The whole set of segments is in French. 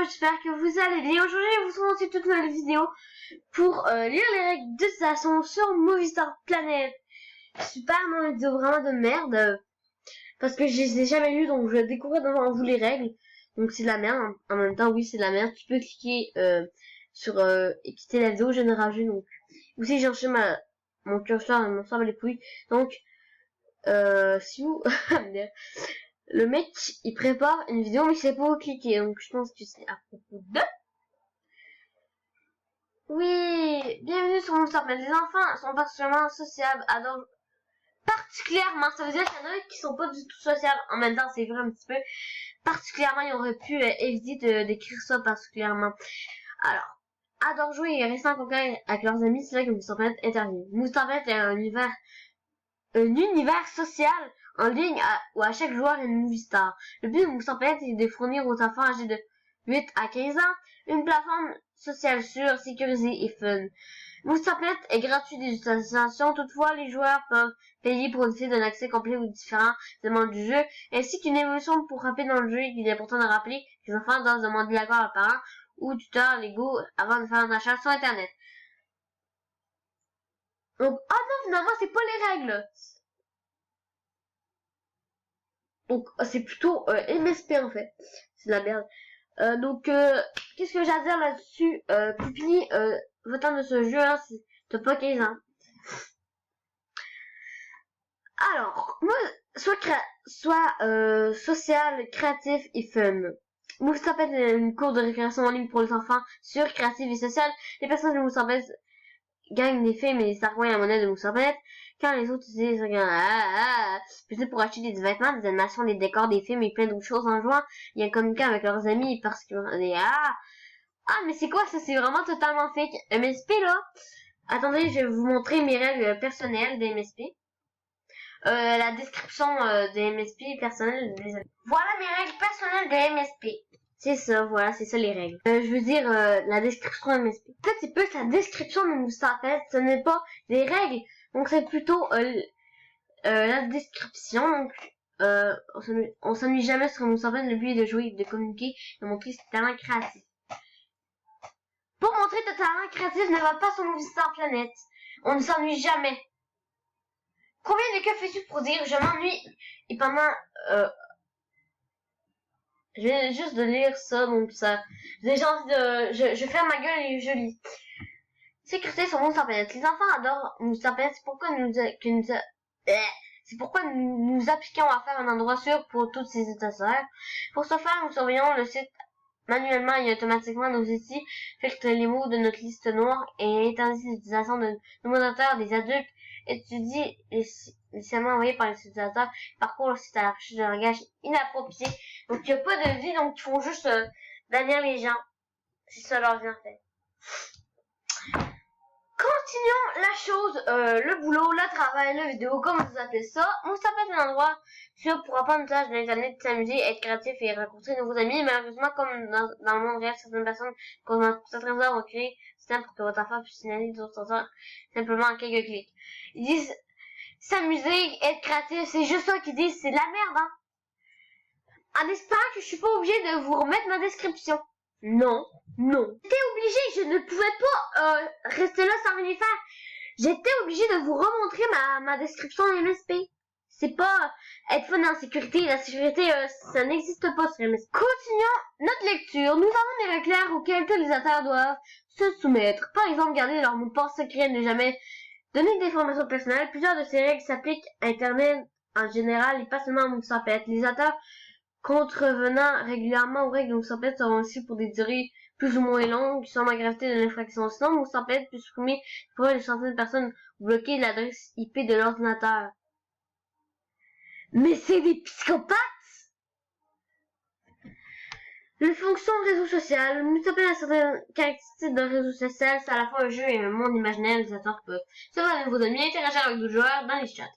j'espère que vous allez bien. Aujourd'hui, je vous trouve aussi toute nouvelle vidéo pour lire les règles d'utilisation sur Movistar Planet. Super, une vidéo vraiment de merde, parce que je les ai jamais lues, donc je vais découvrir devant vous les règles. Donc c'est de la merde, en même temps, oui, c'est de la merde. Tu peux cliquer sur et quitter la vidéo, je ne rajoute donc. Aussi, j'ai enchaîné mon curseur et mon sable les pouilles. Donc, si vous... Le mec, il prépare une vidéo, mais il sait pas où cliquer. Donc, je pense que c'est à propos de... Oui, bienvenue sur Movistar Planet. Les enfants sont particulièrement sociables, adorent... Particulièrement, ça veut dire qu'il y en a qui sont pas du tout sociables. En même temps, c'est vrai un petit peu. Particulièrement, ils auraient pu éviter d'écrire ça particulièrement. Alors, adorent jouer et rester en contact avec leurs amis, c'est là que Movistar Planet intervient. Movistar Planet est un univers social en ligne où à chaque joueur est une movie star. Le but de Movistar Planet est de fournir aux enfants âgés de 8 à 15 ans une plateforme sociale sûre, sécurisée et fun. Movistar Planet est gratuit d'utilisation, toutefois les joueurs peuvent payer pour bénéficier d'un accès complet aux différents éléments du jeu, ainsi qu'une évolution pour rappeler dans le jeu. Il est important de rappeler que les enfants doivent demander l'accord à leurs parents ou tuteurs légaux avant de faire un achat sur internet. Donc, oh non, finalement, c'est pas les règles. Donc, c'est plutôt MSP en fait. C'est de la merde. Donc, qu'est-ce que j'ai à dire là-dessus? Pupille, votant de ce jeu, hein, c'est pas 15 ans. Alors, moi, soit social, créatif et fun. Movistar Planet est une cour de récréation en ligne pour les enfants sûre, créative et sociale. Les personnes de Movistar Planet gagnent des faits, mais ça revient à la monnaie de Movistar Planet. Quand les autres utilisent peut-être pour acheter des vêtements, des animations, des décors, des films et plein d'autres choses en jouant. Il y a un communiqué avec leurs amis parce que mais c'est quoi ça? C'est vraiment totalement fake. MSP là. Attendez, je vais vous montrer mes règles personnelles des MSP. La description des MSP personnelles des amis. Voilà mes règles personnelles des MSP. C'est ça, voilà, c'est ça les règles. Je veux dire la description MSP. En fait, c'est plus la description de Movistar Planet, ce n'est pas des règles. Donc c'est plutôt la description. Donc on s'ennuie jamais sur Movistar Planet. Le but est de jouer, de communiquer, de montrer ses talents créatifs. Pour montrer tes talents créatifs, ne va pas sur Movistar Planet. On ne s'ennuie jamais. Combien de cas fais-tu pour dire je m'ennuie et pendant je viens juste de lire ça, donc ça j'ai envie de je ferme ma gueule et je lis. Sécurité sur Movistar Planet. Les enfants adorent Movistar Planet, c'est pourquoi nous appliquons à faire un endroit sûr pour toutes ces utilisateurs. Pour ce faire, nous surveillons le site manuellement et automatiquement. Nos outils filtrent les mots de notre liste noire et interdisent l'utilisation de nos moderateurs. Des adultes étudient les signalements envoyés par les utilisateurs, parcourent le site à la recherche de langage inapproprié. Donc il n'y a pas de vie, donc ils font juste bannir les gens. C'est ça leur vie en fait. Continuons la chose, le boulot, le travail, la vidéo, comme vous appelez ça. Movistar Planet est un endroit sûr pour apprendre l'usage de l'internet, s'amuser, être créatif et rencontrer de nouveaux amis. Malheureusement, comme dans le monde réel, certaines personnes, pendant certaines heures, vont créer un système pour que votre enfant puisse signaler d'autres heures simplement en quelques clics. Ils disent s'amuser, être créatif, c'est juste ça qu'ils disent, c'est de la merde, hein. En espérant que je suis pas obligée de vous remettre ma description. Non. J'étais obligée, je ne pouvais pas rester là sans rien faire. J'étais obligée de vous remontrer ma description MSP. C'est pas être fun en sécurité. La sécurité, ça n'existe pas sur MSP. Continuons notre lecture. Nous avons des règles claires auxquelles tous les utilisateurs doivent se soumettre. Par exemple, garder leur mot de passe secret, ne jamais donner d'informations personnelles. Plusieurs de ces règles s'appliquent à Internet en général et pas seulement à Movistar Planet. Les utilisateurs contrevenant régulièrement aux règles de Movistar Planet seront aussi pour des durées plus ou moins longues selon la gravité de l'infraction. Sinon, Movistar Planet peut supprimer pour des centaines de personnes ou bloquer l'adresse IP de l'ordinateur. Mais c'est des psychopathes! Les fonctions réseau social. Movistar Planet a certaines caractéristiques d'un réseau social. C'est à la fois un jeu et un monde imaginaire. Les utilisateurs peuvent se faire de nouveaux amis, interagir avec d'autres joueurs dans les chats.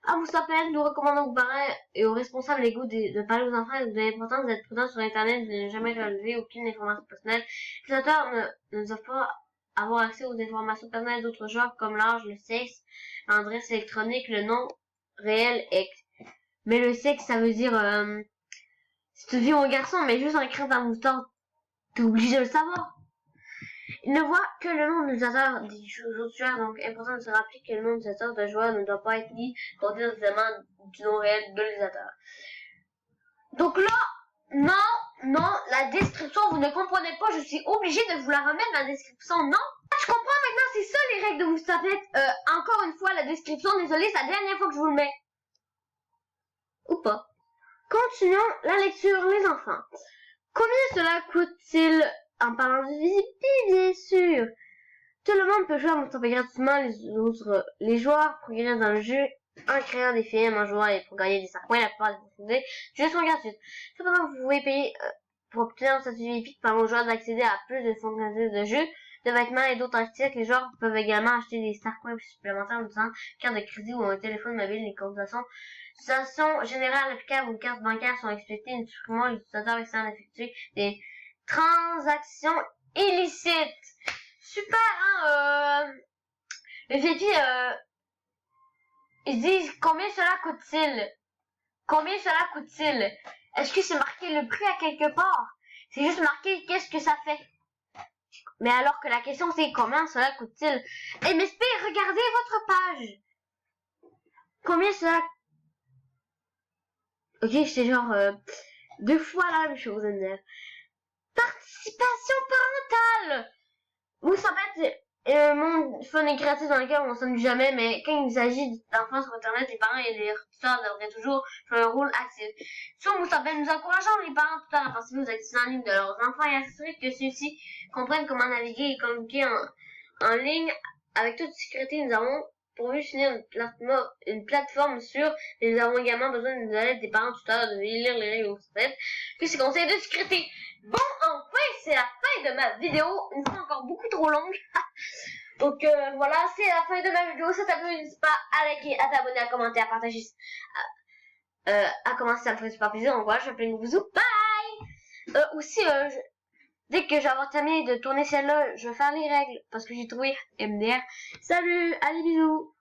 À Movistar Planet, nous recommandons aux parents et aux responsables légaux de parler aux enfants de l'importance d'être prudent sur Internet, de ne jamais relever aucune information personnelle. Les utilisateurs ne doivent pas avoir accès aux informations personnelles d'autres joueurs comme l'âge, le sexe, l'adresse électronique, le nom réel, mais le sexe, ça veut dire si tu vis un garçon, mais juste en écrit dans Movistar T'es obligé de le savoir. Il ne voit que le nombre d'utilisateurs des autres joueurs, donc important de se rappeler que le nombre d'utilisateurs de joueurs ne doit pas être ni compté dans les éléments du nom réel de l'utilisateur. Donc là, non, la description, vous ne comprenez pas, je suis obligée de vous la remettre dans la description, non? Je comprends maintenant, c'est ça les règles de Moustaphet. Encore une fois, la description, désolé, c'est la dernière fois que je vous le mets. Ou pas. Continuons la lecture, les enfants. Combien cela coûte-t-il en parlant de visibilité, bien sûr? Tout le monde peut jouer à Moustaphet gratuitement, les joueurs progressent dans le jeu en créant des films, en jouant et pour gagner des 5 points, la plupart des possibilités du jeu sont gratuites. Cependant, vous pouvez payer pour obtenir un statut épique permettant aux joueurs d'accéder à plus de fonctionnalités de jeu, de vêtements et d'autres articles. Les joueurs peuvent également acheter des star points supplémentaires en utilisant une carte de crédit ou un téléphone mobile. Les conditions générales applicables aux cartes bancaires sont expectées uniquement les utilisateurs essayant d'effectuer des transactions illicites. Super, hein, le VP, ils disent combien cela coûte-t-il? Combien cela coûte-t-il? Est-ce que c'est marqué le prix à quelque part? C'est juste marqué qu'est-ce que ça fait. Mais alors que la question c'est combien cela coûte-t-il? MSP, regardez votre page. Combien cela... Ok, c'est genre 2 fois la même chose, MDR. Participation parentale. Oui, ça peut être mon fun est gratuit dans lequel on s'amuse jamais, mais quand il s'agit d'enfants sur internet, les parents et les tuteurs devraient toujours jouer un rôle actif. Sur Moustaphet, nous encourageons les parents tuteurs à participer aux activités en ligne de leurs enfants et à s'assurer que ceux-ci comprennent comment naviguer et communiquer en ligne avec toute sécurité. Nous avons pourvu finir une plateforme sûre, mais nous avons également besoin de l'aide des parents tuteurs de lire les règles Moustaphet, puis ces conseils de sécurité. Bon, enfin, c'est la fin de ma vidéo, une fois encore beaucoup trop longue. Donc voilà, c'est la fin de ma vidéo. Si ça t'a plu, n'hésite pas à liker, à t'abonner, à commenter, à partager, à commencer, ça me ferait super plaisir. Donc voilà, je vous fais plein de bisous. Bye. Aussi, dès que je vais avoir terminé de tourner celle-là, je vais faire les règles parce que j'ai trouvé MDR. Salut, allez bisous.